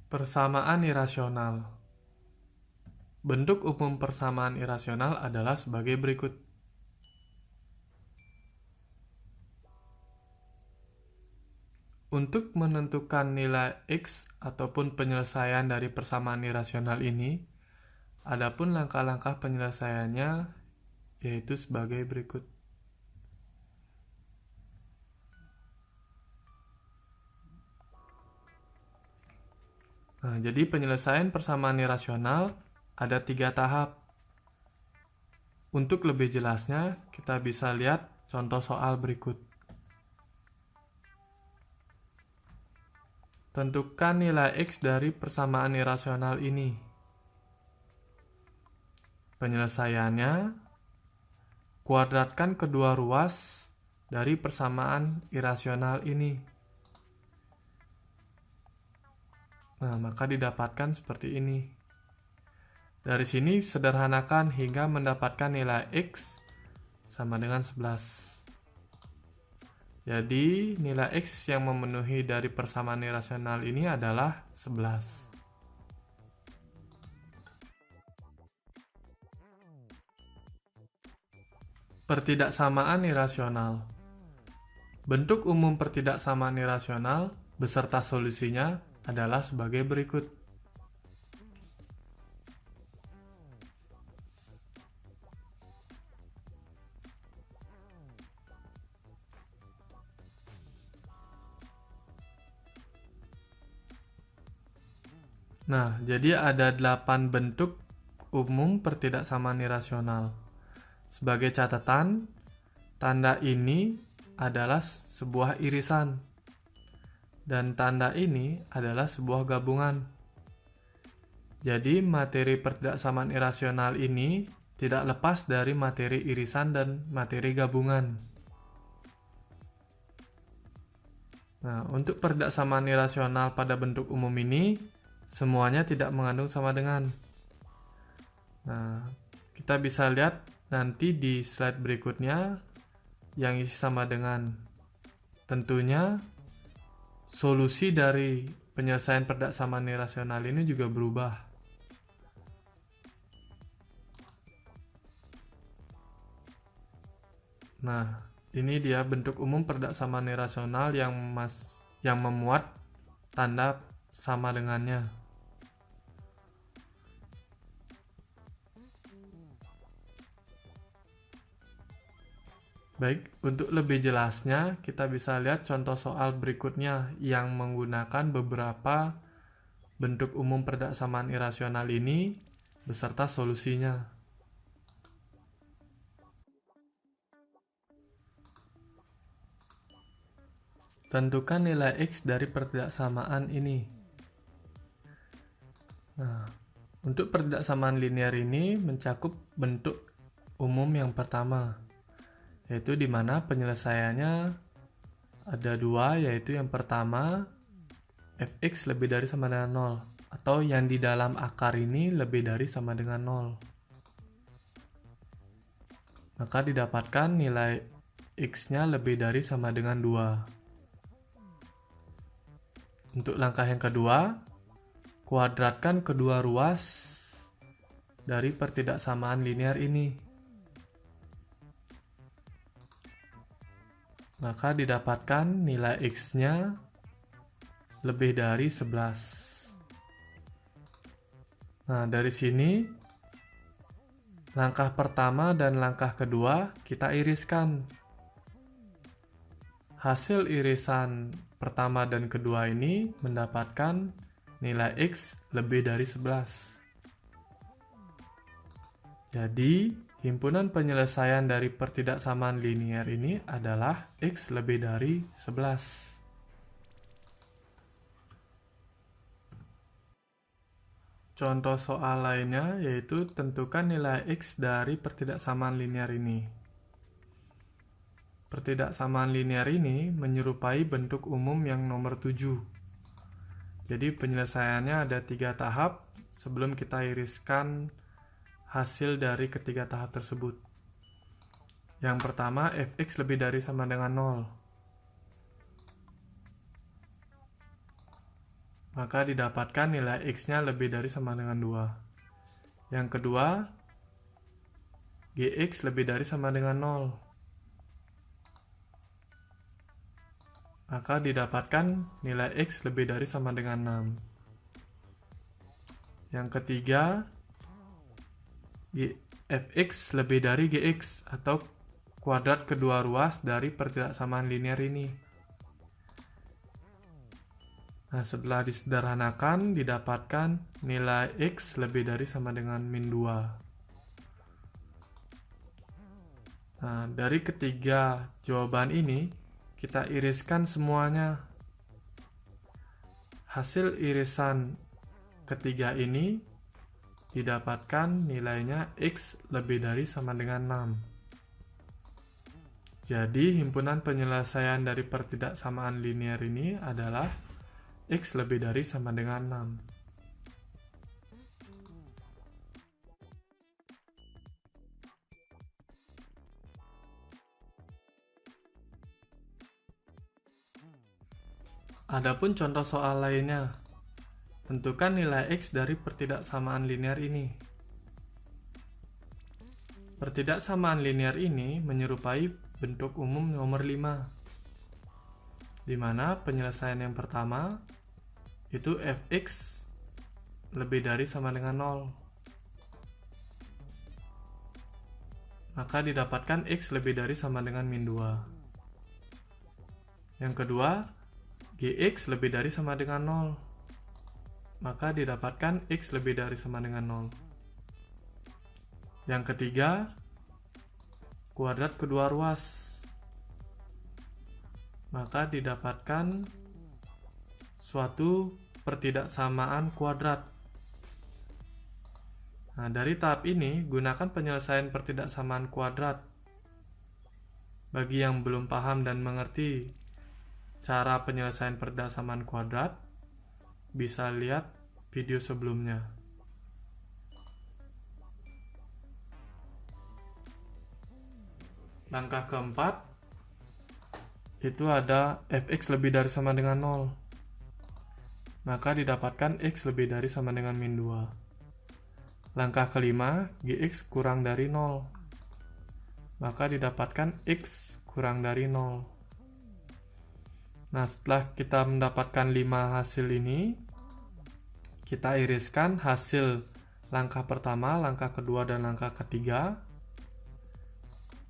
Persamaan irasional. Bentuk umum persamaan irasional adalah sebagai berikut. Untuk menentukan nilai X ataupun penyelesaian dari persamaan irasional ini, adapun langkah-langkah penyelesaiannya yaitu sebagai berikut. Nah, jadi penyelesaian persamaan irasional ada 3 tahap. Untuk lebih jelasnya, kita bisa lihat contoh soal berikut. Tentukan nilai X dari persamaan irasional ini. Penyelesaiannya, kuadratkan kedua ruas dari persamaan irasional ini. Nah, maka didapatkan seperti ini. Dari sini sederhanakan hingga mendapatkan nilai X sama dengan 11. Jadi, nilai X yang memenuhi dari persamaan irasional ini adalah 11. Pertidaksamaan irasional. Bentuk umum pertidaksamaan irasional beserta solusinya adalah sebagai berikut. Nah, jadi ada 8 bentuk umum pertidaksamaan irasional. Sebagai catatan, tanda ini adalah sebuah irisan, dan tanda ini adalah sebuah gabungan. Jadi, materi pertidaksamaan irasional ini tidak lepas dari materi irisan dan materi gabungan. Nah, untuk pertidaksamaan irasional pada bentuk umum ini, semuanya tidak mengandung sama dengan. Nah, kita bisa lihat nanti di slide berikutnya yang isi sama dengan. Tentunya, solusi dari penyelesaian pertidaksamaan irasional ini juga berubah. Nah, ini dia bentuk umum pertidaksamaan irasional yang memuat tanda sama dengannya. Baik, untuk lebih jelasnya kita bisa lihat contoh soal berikutnya yang menggunakan beberapa bentuk umum pertidaksamaan irasional ini beserta solusinya. Tentukan nilai X dari pertidaksamaan ini. Nah, untuk pertidaksamaan linear ini mencakup bentuk umum yang pertama, yaitu di mana penyelesaiannya ada 2, yaitu yang pertama fx lebih dari sama dengan 0, atau yang di dalam akar ini lebih dari sama dengan 0. Maka didapatkan nilai x-nya lebih dari sama dengan 2. Untuk langkah yang kedua, kuadratkan kedua ruas dari pertidaksamaan linear ini. Maka didapatkan nilai X-nya lebih dari 11. Nah, dari sini langkah pertama dan langkah kedua kita iriskan. Hasil irisan pertama dan kedua ini mendapatkan nilai X lebih dari 11. Jadi, himpunan penyelesaian dari pertidaksamaan linear ini adalah X lebih dari 11. Contoh soal lainnya yaitu tentukan nilai X dari pertidaksamaan linear ini. Pertidaksamaan linear ini menyerupai bentuk umum yang nomor 7. Jadi penyelesaiannya ada 3 tahap sebelum kita iriskan hasil dari ketiga tahap tersebut. Yang pertama, fx lebih dari sama dengan 0. maka didapatkan nilai X-nya lebih dari sama dengan 2. Yang kedua, Gx lebih dari sama dengan 0. Maka didapatkan nilai X lebih dari sama dengan 6. Yang ketiga, Fx lebih dari Gx atau kuadrat kedua ruas dari pertidaksamaan linear ini. Nah, setelah disederhanakan, didapatkan nilai X lebih dari sama dengan min 2. Nah, dari ketiga jawaban ini, kita iriskan semuanya. Hasil irisan ketiga ini didapatkan nilainya X lebih dari sama dengan 6. Jadi, himpunan penyelesaian dari pertidaksamaan linear ini adalah X lebih dari sama dengan 6. Adapun contoh soal lainnya. Tentukan nilai X dari pertidaksamaan linear ini. Pertidaksamaan linear ini menyerupai bentuk umum nomor 5, di mana penyelesaian yang pertama itu Fx lebih dari sama dengan 0. Maka didapatkan X lebih dari sama dengan min 2. Yang kedua, Gx lebih dari sama dengan 0. Maka didapatkan X lebih dari sama dengan 0. Yang ketiga, kuadrat kedua ruas. Maka didapatkan suatu pertidaksamaan kuadrat. Nah, dari tahap ini, gunakan penyelesaian pertidaksamaan kuadrat. Bagi yang belum paham dan mengerti cara penyelesaian pertidaksamaan kuadrat, bisa lihat video sebelumnya. Langkah keempat, itu ada Fx lebih dari sama dengan 0. Maka didapatkan X lebih dari sama dengan min 2. Langkah kelima, Gx kurang dari 0. Maka didapatkan X kurang dari 0. Nah, setelah kita mendapatkan 5 hasil ini, kita iriskan hasil langkah pertama, langkah kedua, dan langkah ketiga.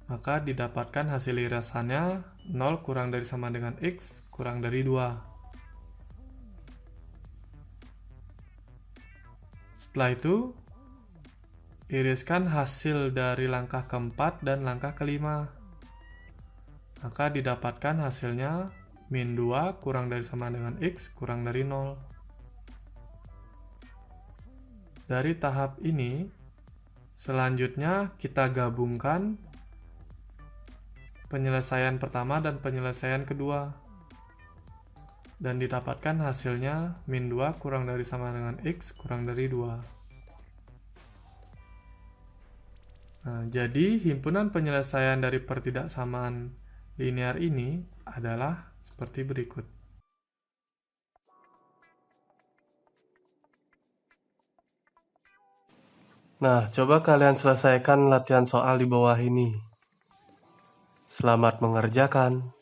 Maka didapatkan hasil irisannya 0 kurang dari sama dengan X kurang dari 2. Setelah itu, iriskan hasil dari langkah keempat dan langkah kelima. Maka didapatkan hasilnya min 2 kurang dari sama dengan X kurang dari 0. Dari tahap ini, selanjutnya kita gabungkan penyelesaian pertama dan penyelesaian kedua. Dan didapatkan hasilnya min 2 kurang dari sama dengan X kurang dari 2. Nah, jadi himpunan penyelesaian dari pertidaksamaan linear ini adalah seperti berikut. Nah, coba kalian selesaikan latihan soal di bawah ini. Selamat mengerjakan.